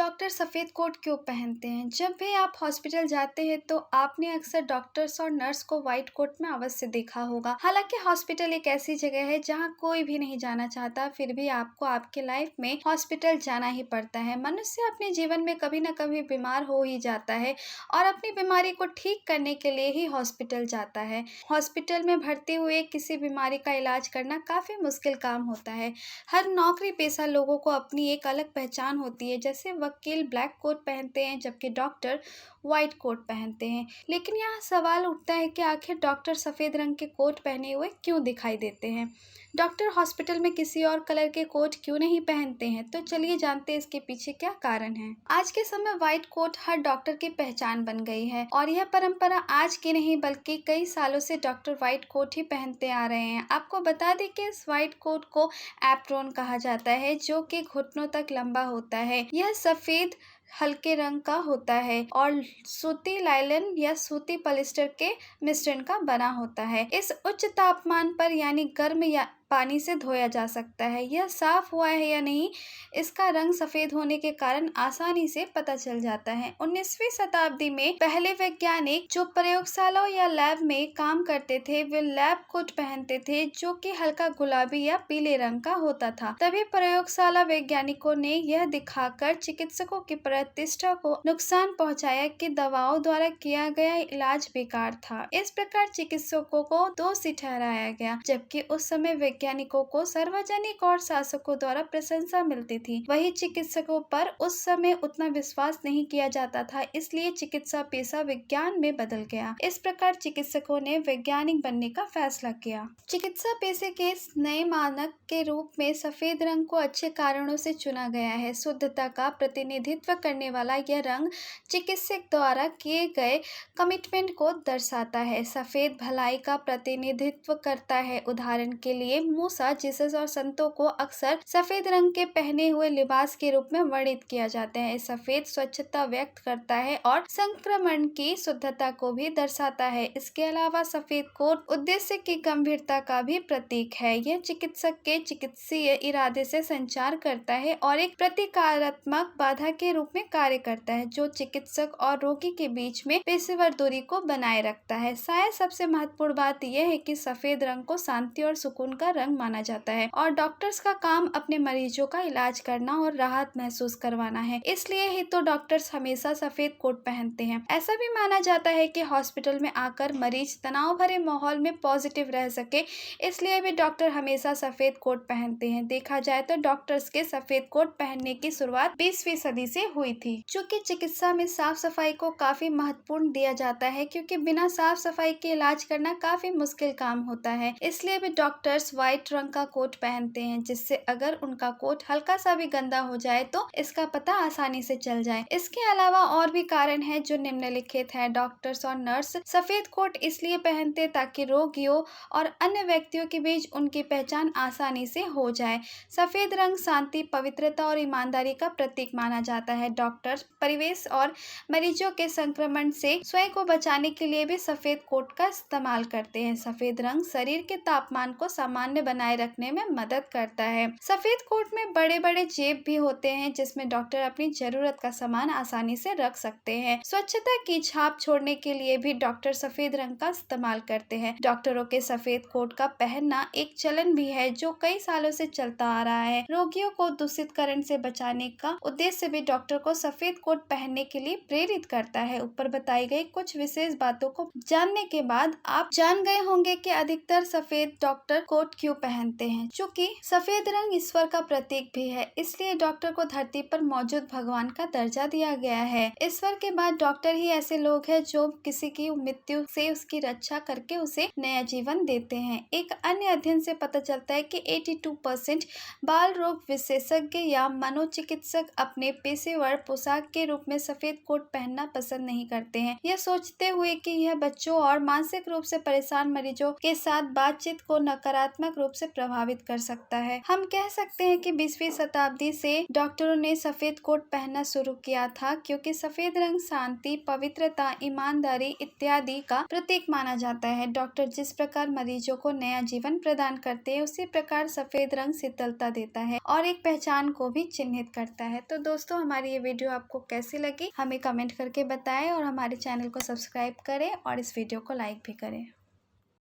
Doctor सफेद coat क्यों पहनते हैं? जब भी आप हॉस्पिटल जाते हैं तो आपने अक्सर डॉक्टर्स और नर्स को व्हाइट कोट में अवश्य देखा होगा। हालांकि हॉस्पिटल एक ऐसी जगह है जहां कोई भी नहीं जाना चाहता, फिर भी आपको आपके लाइफ में हॉस्पिटल जाना ही पड़ता है। मनुष्य अपने जीवन में कभी न कभी बीमार हो ही जाता है और अपनी बीमारी को ठीक करने के लिए ही हॉस्पिटल जाता है। हॉस्पिटल में भर्ती हुए किसी बीमारी का इलाज करना काफी मुश्किल काम होता है। हर नौकरी पेशा लोगों को अपनी एक अलग पहचान होती है। जैसे वकील ब्लैक कोट पहनते हैं जबकि डॉक्टर व्हाइट कोट पहनते हैं। लेकिन यहाँ सवाल उठता है कि आखिर डॉक्टर सफेद रंग के कोट पहने हुए क्यों दिखाई देते हैं? डॉक्टर हॉस्पिटल में किसी और कलर के कोट क्यों नहीं पहनते हैं? तो चलिए जानते हैं इसके पीछे क्या कारण है। आज के समय व्हाइट कोट हर डॉक्टर की पहचान बन गई है और यह परंपरा आज की नहीं बल्कि कई सालों से डॉक्टर व्हाइट कोट ही पहनते आ रहे हैं। आपको बता दें कि इस व्हाइट कोट को एप्रोन कहा जाता है, जो कि घुटनों तक लंबा होता है। यह सफेद हल्के रंग का होता है और सूती लाइलन या सूती पॉलिस्टर के मिश्रण का बना होता है। इस उच्च तापमान पर यानी गर्म या पानी से धोया जा सकता है। यह साफ हुआ है या नहीं, इसका रंग सफेद होने के कारण आसानी से पता चल जाता है। 19वीं शताब्दी में पहले वैज्ञानिक जो प्रयोगशालाओं या लैब में काम करते थे वे लैब कोट पहनते थे, जो कि हल्का गुलाबी या पीले रंग का होता था। तभी प्रयोगशाला वैज्ञानिकों ने यह दिखाकर चिकित्सकों की प्रतिष्ठा को नुकसान पहुंचाया कि दवाओं द्वारा किया गया इलाज बेकार था। इस प्रकार चिकित्सकों को दोषी ठहराया गया, जबकि उस समय वैज्ञानिकों को सार्वजनिक और शासकों द्वारा प्रशंसा मिलती थी। वही चिकित्सकों पर उस समय उतना विश्वास नहीं किया जाता था, इसलिए चिकित्सा पेशा विज्ञान में बदल गया। इस प्रकार चिकित्सकों ने वैज्ञानिक बनने का फैसला किया। चिकित्सा पेशे के इस नए मानक के रूप में सफेद रंग को अच्छे कारणों से चुना गया है। शुद्धता का प्रतिनिधित्व करने वाला यह रंग चिकित्सक द्वारा किए गए कमिटमेंट को दर्शाता है। सफेद भलाई का प्रतिनिधित्व करता है। उदाहरण के लिए मूसा, जीसस और संतों को अक्सर सफेद रंग के पहने हुए लिबास के रूप में वर्णित किया जाता है। सफेद स्वच्छता व्यक्त करता है और संक्रमण की शुद्धता को भी दर्शाता है। इसके अलावा सफेद कोट उद्देश्य की गंभीरता का भी प्रतीक है। यह चिकित्सक के चिकित्सीय इरादे से संचार करता है और एक प्रतिकारात्मक बाधा के रूप में कार्य करता है, जो चिकित्सक और रोगी के बीच में पेशेवर दूरी को बनाए रखता है। शायद सबसे महत्वपूर्ण बात यह है कि सफेद रंग को शांति और सुकून का रंग माना जाता है और डॉक्टर्स का काम अपने मरीजों का इलाज करना और राहत महसूस करवाना है। इसलिए ही तो डॉक्टर्स हमेशा सफेद कोट पहनते हैं। ऐसा भी माना जाता है कि हॉस्पिटल में आकर मरीज तनाव भरे माहौल में पॉजिटिव रह सके, इसलिए भी डॉक्टर हमेशा सफेद कोट पहनते हैं। देखा जाए तो डॉक्टर्स के सफेद कोट पहनने की शुरुआत 20वीं सदी से हुई थी। चूँकि चिकित्सा में साफ सफाई को काफी महत्वपूर्ण दिया जाता है, क्योंकि बिना साफ सफाई के इलाज करना काफी मुश्किल काम होता है, इसलिए भी डॉक्टर्स व्हाइट रंग का कोट पहनते हैं, जिससे अगर उनका कोट हल्का सा भी गंदा हो जाए तो इसका पता आसानी से चल जाए। इसके अलावा और भी कारण है जो निम्नलिखित है। डॉक्टर्स और नर्स सफेद कोट इसलिए पहनते ताकि रोगियों और अन्य व्यक्तियों के बीच उनकी पहचान आसानी से हो जाए। सफेद रंग शांति, पवित्रता और ईमानदारी का प्रतीक माना जाता है। डॉक्टर परिवेश और मरीजों के संक्रमण से स्वयं को बचाने के लिए भी सफेद कोट का इस्तेमाल करते हैं। सफेद रंग शरीर के तापमान को सामान्य बनाए रखने में मदद करता है। सफेद कोट में बड़े बड़े जेब भी होते हैं, जिसमें डॉक्टर अपनी जरूरत का सामान आसानी से रख सकते हैं। स्वच्छता की छाप छोड़ने के लिए भी डॉक्टर सफेद रंग का इस्तेमाल करते हैं। डॉक्टरों के सफेद कोट का पहनना एक चलन भी है जो कई सालों से चलता आ रहा है। रोगियों को दूषित करंट से बचाने का उद्देश्य भी डॉक्टर को सफेद कोट पहनने के लिए प्रेरित करता है। ऊपर बताई गई कुछ विशेष बातों को जानने के बाद आप जान गए होंगे कि अधिकतर सफेद डॉक्टर कोट क्यों पहनते हैं। चूँकि सफेद रंग ईश्वर का प्रतीक भी है, इसलिए डॉक्टर को धरती पर मौजूद भगवान का दर्जा दिया गया है। ईश्वर के बाद डॉक्टर ही ऐसे लोग हैं जो किसी की मृत्यु से उसकी रक्षा करके उसे नया जीवन देते हैं। एक अन्य अध्ययन से पता चलता है कि 82% बाल रोग विशेषज्ञ या मनोचिकित्सक अपने पेशेवर पोशाक के रूप में सफेद कोट पहनना पसंद नहीं करते हैं, यह सोचते हुए कि यह बच्चों और मानसिक रूप से परेशान मरीजों के साथ बातचीत को नकारात्मक नकारात्मक रूप से प्रभावित कर सकता है। हम कह सकते हैं कि 20वीं शताब्दी से डॉक्टरों ने सफेद कोट पहनना शुरू किया था, क्योंकि सफेद रंग शांति, पवित्रता, ईमानदारी इत्यादि का प्रतीक माना जाता है। डॉक्टर जिस प्रकार मरीजों को नया जीवन प्रदान करते हैं, उसी प्रकार सफेद रंग शीतलता देता है और एक पहचान को भी चिन्हित करता है। तो दोस्तों, हमारी ये वीडियो आपको कैसी लगी हमें कमेंट करके बताएं और हमारे चैनल को सब्सक्राइब करें और इस वीडियो को लाइक भी करें।